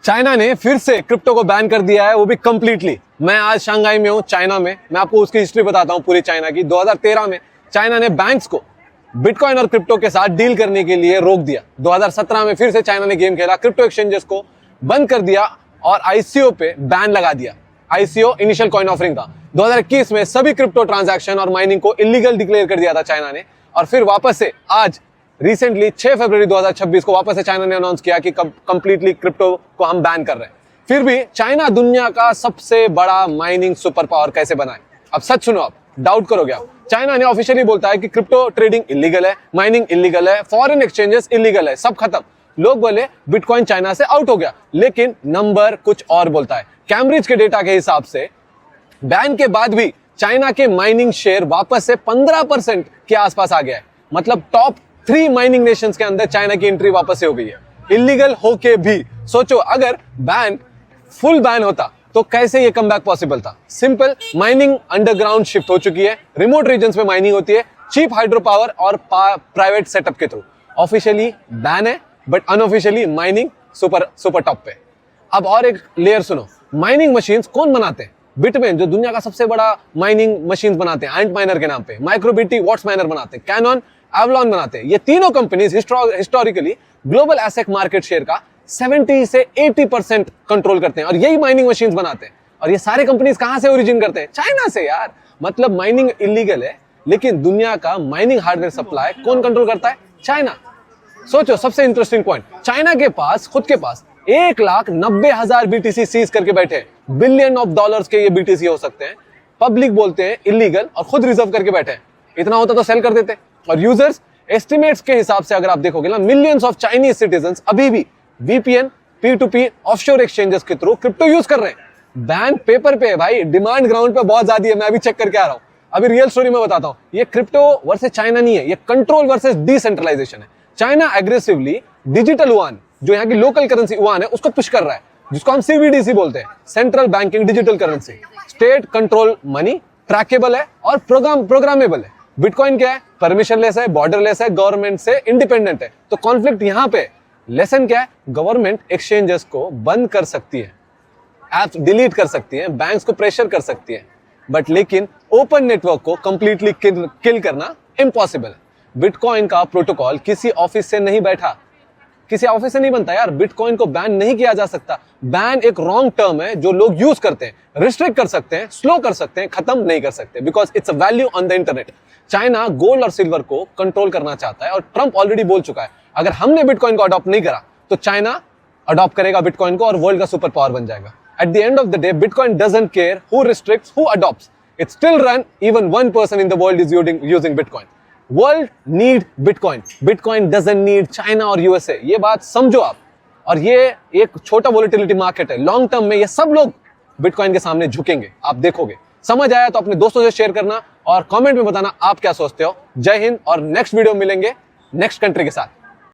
China ने फिर से क्रिप्टो को बैन कर दिया है, वो भी कंप्लीटली। मैं आज शंघाई में हूँ, चाइना में। मैं आपको उसकी हिस्ट्री बताता हूँ पूरी चाइना की। 2013 में चाइना ने बैंक्स को बिटकॉइन और क्रिप्टो के साथ डील करने के लिए रोक दिया। 2017 में फिर से चाइना ने गेम खेला, क्रिप्टो एक्सचेंजेस को बंद कर दिया और आईसीओ पे बैन लगा दिया। आईसीओ इनिशियल कॉइन ऑफरिंग था। 2021 में सभी क्रिप्टो ट्रांजैक्शन और माइनिंग को इलीगल डिक्लेयर कर दिया था चाइना ने, और फिर वापस से आज रिसेंटली 6 फरवरी 2026 को वापस से चाइना ने अनाउंस किया कि कंप्लीटली क्रिप्टो को हम बैन कर रहे हैं। फिर भी चाइना दुनिया का सबसे बड़ा माइनिंग सुपर पावर कैसे बनाए? अब सच सुनो, आप डाउट करोगे। आप चाइना ने ऑफिशियली बोलता है कि क्रिप्टो ट्रेडिंग इलीगल है, माइनिंग इलीगल है, फॉरेन एक्सचेंजेस इलीगल है, सब खत्म। लोग बोले बिटकॉइन चाइना से आउट हो गया, लेकिन नंबर कुछ और बोलता है। कैम्ब्रिज के डेटा के हिसाब से बैन के बाद भी चाइना के माइनिंग शेयर वापस से 15% के आसपास आ गया है। मतलब टॉप 3 माइनिंग नेशंस के अंदर चाइना की एंट्री वापस से हो गई है, इलीगल होके भी। सोचो, अगर फुल बैन होता तो कैसे ये कमबैक पॉसिबल था? सिंपल, माइनिंग अंडरग्राउंड शिफ्ट हो चुकी है, रिमोट रीजन्स में माइनिंग होती है, चीप हाइड्रो पावर और प्राइवेट सेटअप के थ्रू। ऑफिशियली बैन है, but unofficially mining super top पे। अब और एक लेयर सुनो, माइनिंग मशीन्स कौन बनाते हैं? बिटमेन, जो दुनिया का सबसे बड़ा माइनिंग मशीन्स बनाते हैं एंट माइनर के नाम पे, माइक्रोबिटी वॉट्स माइनर बनाते हैं, कैनन एवलॉन बनाते हैं। ये तीनों companies historically global asset market share का 70 से 80% कंट्रोल करते हैं, और यही माइनिंग मशीन्स बनाते हैं। और ये सारे कंपनीज कहां से ओरिजिन करते हैं? चाइना से यार। मतलब माइनिंग इलीगल है, लेकिन दुनिया का माइनिंग हार्डवेयर सप्लाई कौन कंट्रोल करता है? चाइना। सोचो, सबसे इंटरेस्टिंग पॉइंट, चाइना के पास खुद के पास 1,90,000 BTC सीज करके बैठे। बिलियन ऑफ डॉलर्स के ये BTC हो सकते हैं। पब्लिक बोलते हैं इलीगल और खुद रिजर्व करके बैठे हैं। इतना होता तो सेल कर देते। और यूजर्स एस्टिमेट्स के हिसाब से अगर आप देखोगे ना, मिलियंस ऑफ चाइनीज सिटीजंस अभी भी VPN, P2P ऑफशोर एक्सचेंजेस के थ्रू क्रिप्टो यूज कर रहे हैं। बैन पेपर पे है भाई, डिमांड ग्राउंड पे बहुत ज्यादा है। मैं अभी चेक करके आ रहा हूं। अभी रियल स्टोरी में बताता हूं। ये क्रिप्टो वर्सेस चाइना नहीं है, ये कंट्रोल वर्सेस डिसेंट्रलाइजेशन है। चाइना एग्रेसिवली डिजिटल युआन, जो यहाँ की लोकल करेंसी युआन है, उसको पुश कर रहा है, जिसको हम CBDC बोलते हैं, central banking digital currency. State control money, trackable है और प्रोग्रामेबल है। बिटकॉइन क्या है? परमिशनलेस है, बॉर्डरलेस है, गवर्नमेंट से इंडिपेंडेंट है। तो कॉन्फ्लिक्ट यहां पे, लेसन क्या है? गवर्नमेंट एक्सचेंजेस को बंद कर सकती है, एप्स डिलीट कर सकती है, बैंक्स को प्रेशर कर सकती है, बट लेकिन ओपन नेटवर्क को कंप्लीटली किल करना इम्पॉसिबल है। बिटकॉइन का प्रोटोकॉल किसी ऑफिस से नहीं बैठा, किसी ऑफिस से नहीं बनता यार। बिटकॉइन को बैन नहीं किया जा सकता। बैन एक रॉन्ग टर्म है जो लोग यूज करते हैं। रिस्ट्रिक्ट कर सकते हैं, स्लो कर सकते हैं, खत्म नहीं कर सकते, because it's a value on the internet. China gold और सिल्वर को कंट्रोल करना चाहता है, और ट्रंप ऑलरेडी बोल चुका है, अगर हमने बिटकॉइन को अडॉप्ट नहीं करा तो चाइना अडॉप्ट करेगा बिटकॉइन को और वर्ल्ड का सुपर पावर बन जाएगा। At the end of the day, bitcoin doesn't care who restricts, who adopts, it still run, even 1 person in the world is using bitcoin. World need bitcoin, bitcoin doesn't need China और USA। ये बात समझो आप। और ये एक छोटा volatility market है, लॉन्ग टर्म में ये सब लोग बिटकॉइन के सामने झुकेंगे, आप देखोगे। समझ आया तो अपने दोस्तों से शेयर करना और कमेंट में बताना आप क्या सोचते हो। जय हिंद, और नेक्स्ट वीडियो मिलेंगे नेक्स्ट कंट्री के साथ।